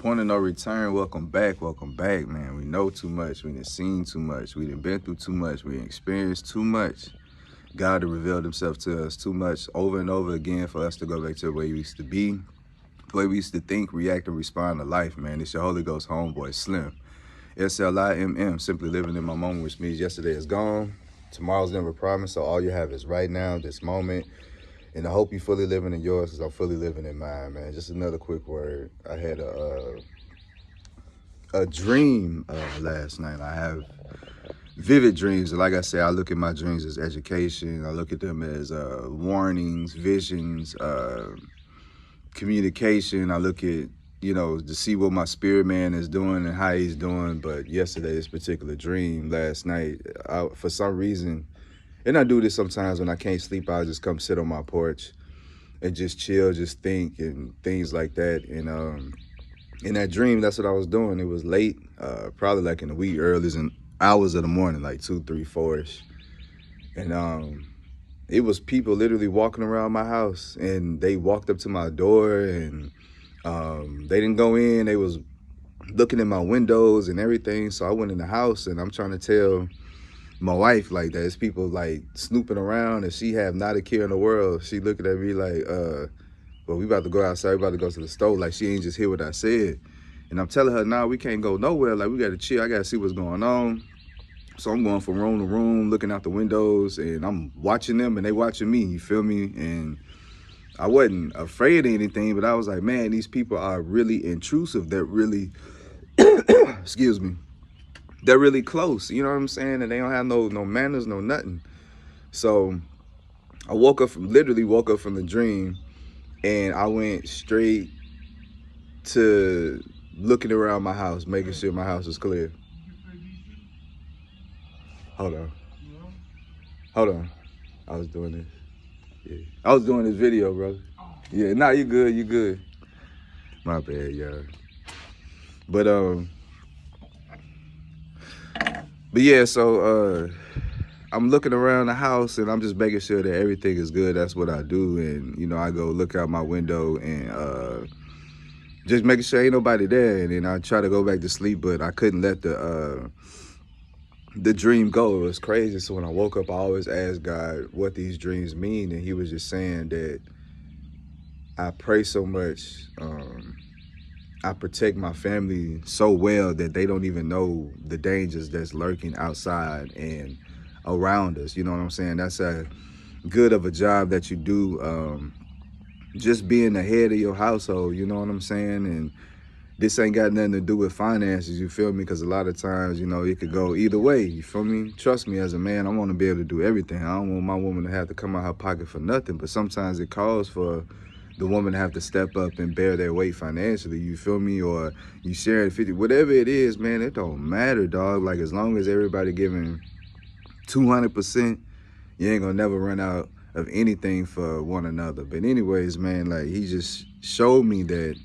Point of no return. Welcome back, man. We know too much. We done seen too much. We done been through too much. We done experienced too much. God has revealed himself to us too much over and over again for us to go back to the way we used to be, the way we used to think, react, and respond to life, man. It's your Holy Ghost homeboy, Slim. SLIMM, simply living in my moment, which means yesterday is gone. Tomorrow's never promised, so all you have is right now, this moment. And I hope you fully living in yours because I'm fully living in mine, man. Just another quick word. I had a dream last night. I have vivid dreams. Like I said, I look at my dreams as education. I look at them as warnings, visions, communication. I look at, to see what my spirit man is doing and how he's doing. But yesterday, this particular dream last night, for some reason, and I do this sometimes when I can't sleep, I'll just come sit on my porch and just chill, just think and things like that. And in that dream, that's what I was doing. It was late, probably like in the wee early hours of the morning, like 2, 3, 4-ish. And it was people literally walking around my house, and they walked up to my door, and they didn't go in. They was looking at my windows and everything. So I went in the house, and I'm trying to tell my wife like there's people like snooping around, and she have not a care in the world. She looking at me like, well, we about to go outside, we about to go to the store. Like, she ain't just hear what I said. And I'm telling her, nah, we can't go nowhere. Like, we got to chill. I got to see what's going on. So I'm going from room to room, looking out the windows, and I'm watching them, and they watching me, you feel me? And I wasn't afraid of anything, but I was like, man, these people are really intrusive. They're really, excuse me, they're really close, you know what I'm saying? And they don't have no manners, no nothing. So I literally woke up from the dream, and I went straight to looking around my house, making sure my house was clear. Hold on. I was doing this. Yeah. I was doing this video, brother. Yeah, nah, you good. My bad, y'all. But yeah, so I'm looking around the house, and I'm just making sure that everything is good. That's what I do. And, I go look out my window and just making sure ain't nobody there. And then I try to go back to sleep, but I couldn't let the dream go. It was crazy. So when I woke up, I always asked God what these dreams mean. And he was just saying that I pray so much. I protect my family so well that they don't even know the dangers that's lurking outside and around us. You know what I'm saying? That's a good of a job that you do. Just being the head of your household, you know what I'm saying? And this ain't got nothing to do with finances, you feel me? Because a lot of times, it could go either way, you feel me? Trust me, as a man, I want to be able to do everything. I don't want my woman to have to come out her pocket for nothing, but sometimes it calls for the woman to have to step up and bear their weight financially, you feel me? Or you sharing 50, whatever it is, man, it don't matter, dog. Like, as long as everybody giving 200%, you ain't gonna never run out of anything for one another. But anyways, man, like, he just showed me that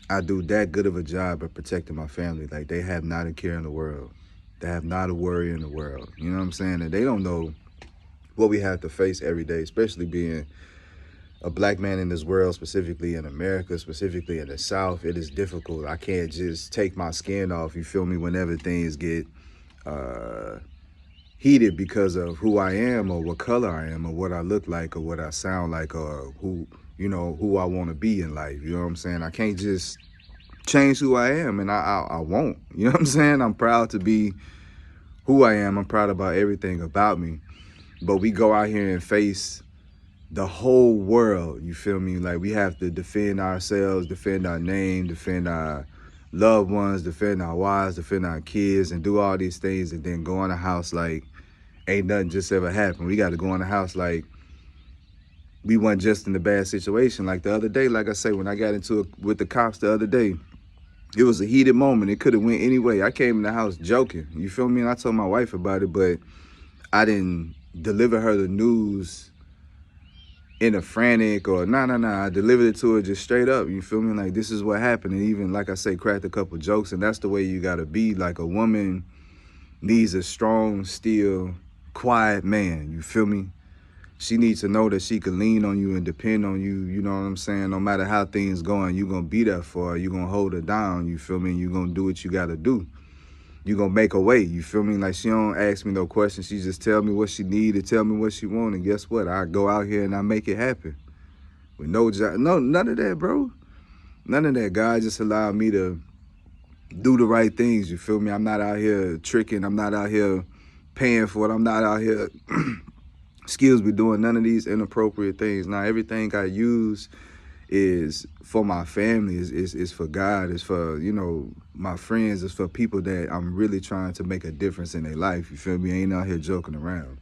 I do that good of a job at protecting my family. Like, they have not a care in the world. They have not a worry in the world. You know what I'm saying? And they don't know what we have to face every day, especially being a black man in this world, specifically in America, specifically in the South. It is difficult. I can't just take my skin off, you feel me, whenever things get heated because of who I am or what color I am or what I look like or what I sound like or who I want to be in life. You know what I'm saying? I can't just change who I am, and I won't. You know what I'm saying? I'm proud to be who I am. I'm proud about everything about me. But we go out here and face the whole world, you feel me? Like, we have to defend ourselves, defend our name, defend our loved ones, defend our wives, defend our kids, and do all these things, and then go in the house like ain't nothing just ever happened. We got to go in the house like we weren't just in a bad situation. Like the other day, like I say, when I got into it with the cops the other day, it was a heated moment. It could have went any way. I came in the house joking, you feel me? And I told my wife about it, but I didn't deliver her the news in a frantic or I delivered it to her just straight up, you feel me? Like, this is what happened. And even, like I say, cracked a couple jokes. And that's the way you gotta be. Like, a woman needs a strong, still, quiet man, you feel me? She needs to know that she can lean on you and depend on you. You know what I'm saying? No matter how things going, you're going to be there for her. You're going to hold her down. You feel me? You're going to do what you got to do. You're going to make a way. You feel me? Like, she don't ask me no questions. She just tell me what she need and tell me what she want. And guess what? I go out here and I make it happen. With no job. No, none of that, bro. None of that. God just allowed me to do the right things. You feel me? I'm not out here tricking. I'm not out here paying for it. I'm not out here excuse me, doing none of these inappropriate things. Now, everything I use is for my family, is for God, is for, you know, my friends, is for people that I'm really trying to make a difference in their life. You feel me? I ain't out here joking around.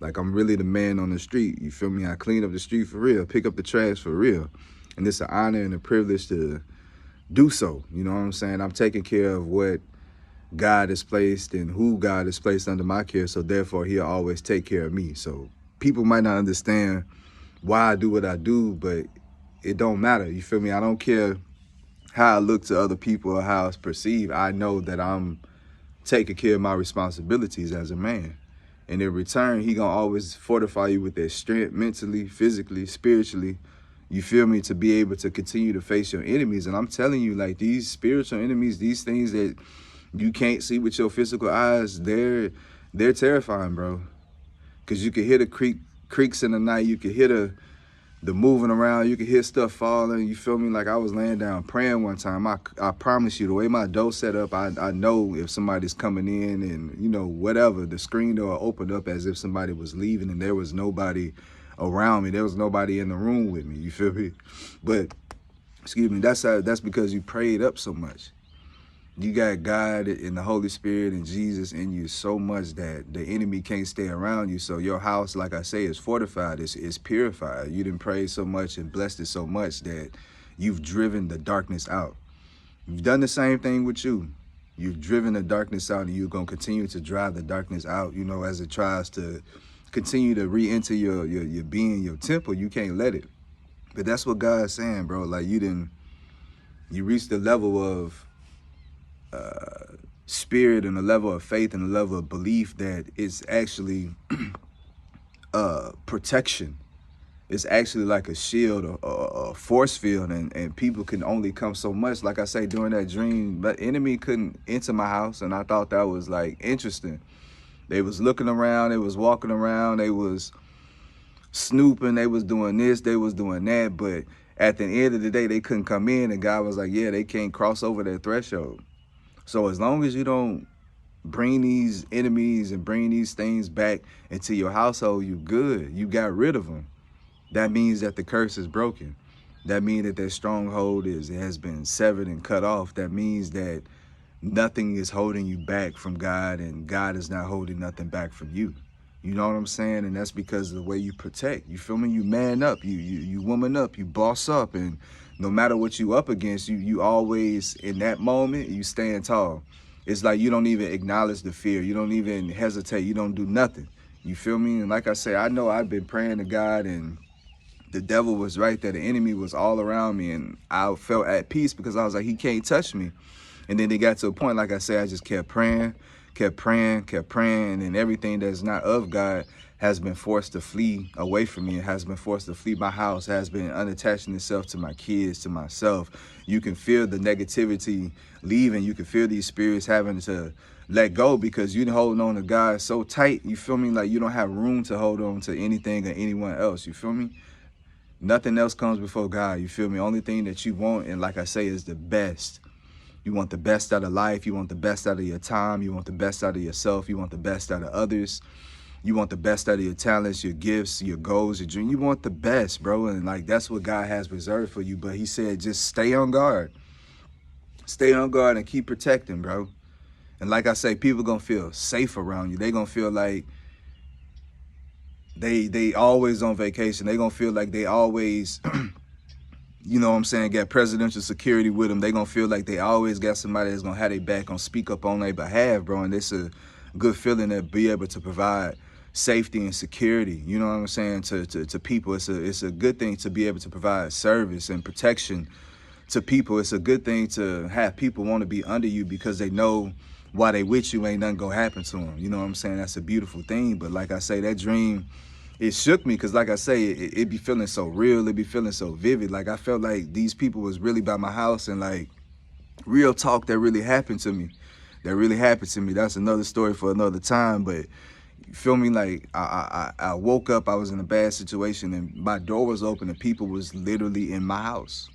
Like, I'm really the man on the street. You feel me? I clean up the street for real, pick up the trash for real. And it's an honor and a privilege to do so. You know what I'm saying? I'm taking care of what God has placed and who God has placed under my care, so therefore he'll always take care of me. So people might not understand why I do what I do, but it don't matter. You feel me? I don't care how I look to other people or how it's perceived. I know that I'm taking care of my responsibilities as a man. And in return, he gonna always fortify you with that strength, mentally, physically, spiritually. You feel me? To be able to continue to face your enemies. And I'm telling you, like, these spiritual enemies, these things that you can't see with your physical eyes, they're terrifying, bro. Because you can hear the creaks in the night. You can hear the moving around. You can hear stuff falling. You feel me? Like, I was laying down praying one time. I promise you, the way my door set up, I know if somebody's coming in and, you know, whatever, the screen door opened up as if somebody was leaving and there was nobody around me. There was nobody in the room with me. You feel me? But, excuse me, that's because you prayed up so much. You got God and the Holy Spirit and Jesus in you so much that the enemy can't stay around you. So your house, like I say, is fortified, it's purified. You done prayed so much and blessed it so much that you've driven the darkness out. You've done the same thing with you. You've driven the darkness out, and you're going to continue to drive the darkness out, you know, as it tries to continue to re-enter your being, your temple. You can't let it. But that's what God's saying, bro. Like, you reached the level of spirit and a level of faith and a level of belief that it's actually protection. It's actually like a shield, a force field, and people can only come so much. Like I say, during that dream, the enemy couldn't enter my house, and I thought that was, like, interesting. They was looking around, they was walking around, they was snooping, they was doing this, they was doing that, but at the end of the day, they couldn't come in, and God was like, yeah, they can't cross over that threshold. So as long as you don't bring these enemies and bring these things back into your household, you good. You got rid of them. That means that the curse is broken. That means that stronghold has been severed and cut off. That means that nothing is holding you back from God, and God is not holding nothing back from you. You know what I'm saying? And that's because of the way you protect. You feel me? You man up, you woman up, you boss up, and no matter what you up against, you always, in that moment, you stand tall. It's like you don't even acknowledge the fear. You don't even hesitate. You don't do nothing. You feel me? And like I say, I know I've been praying to God, and the devil was right there. The enemy was all around me, and I felt at peace because I was like, he can't touch me. And then it got to a point, like I said, I just kept praying, and everything that's not of God has been forced to flee away from me. It has been forced to flee my house, has been unattaching itself to my kids, to myself. You can feel the negativity leaving. You can feel these spirits having to let go because you're holding on to God so tight. You feel me? Like you don't have room to hold on to anything or anyone else. You feel me? Nothing else comes before God. You feel me? Only thing that you want, and like I say, is the best. You want the best out of life. You want the best out of your time. You want the best out of yourself. You want the best out of others. You want the best out of your talents, your gifts, your goals, your dreams. You want the best, bro. And like, that's what God has reserved for you. But he said, just stay on guard. Stay on guard and keep protecting, bro. And like I say, people going to feel safe around you. They going to feel like they always on vacation. They going to feel like they always, you know what I'm saying, got presidential security with them. They going to feel like they always got somebody that's going to have their back, on speak up on their behalf, bro. And it's a good feeling to be able to provide safety and security, you know what I'm saying, to people. It's a good thing to be able to provide service and protection to people. It's a good thing to have people want to be under you because they know while they with you ain't nothing gonna happen to them. You know what I'm saying? That's a beautiful thing. But like I say, that dream, it shook me because, like I say, it be feeling so real. It be feeling so vivid. Like I felt like these people was really by my house, and like real talk that really happened to me. That really happened to me. That's another story for another time. But you feel me? Like I woke up, I was in a bad situation, and my door was open, and people was literally in my house.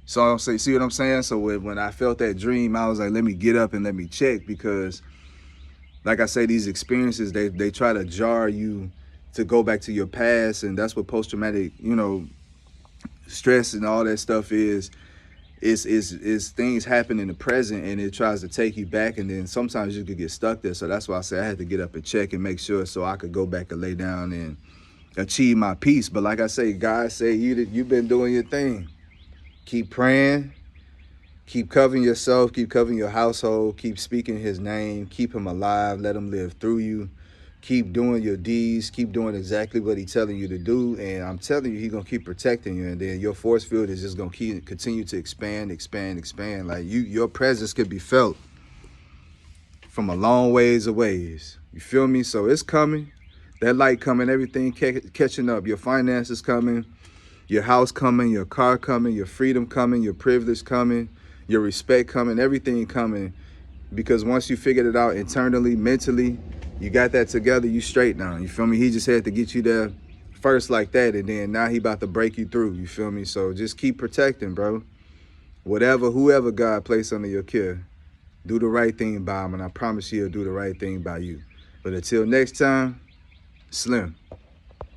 So I'll say, see what I'm saying? So when I felt that dream, I was like, let me get up and let me check, because like I say, these experiences, they try to jar you to go back to your past, and that's what post-traumatic, stress and all that stuff is things happen in the present, and it tries to take you back, and then sometimes you could get stuck there. So that's why I say I had to get up and check and make sure, so I could go back and lay down and achieve my peace. But like I say, God say, you've been doing your thing. Keep praying, keep covering yourself, keep covering your household, keep speaking his name, keep him alive, let him live through you. Keep doing your deeds, keep doing exactly what he's telling you to do, and I'm telling you, he's gonna keep protecting you, and then your force field is just gonna continue to expand. Like your presence could be felt from a long ways away. You feel me? So it's coming, that light coming, everything catching up. Your finances coming, your house coming, your car coming, your freedom coming, your privilege coming, your respect coming, everything coming. Because once you figured it out internally, mentally, you got that together, you straight now. You feel me? He just had to get you there first like that, and then now he about to break you through. You feel me? So just keep protecting, bro. Whoever God placed under your care, do the right thing by him, and I promise he'll do the right thing by you. But until next time, Slim.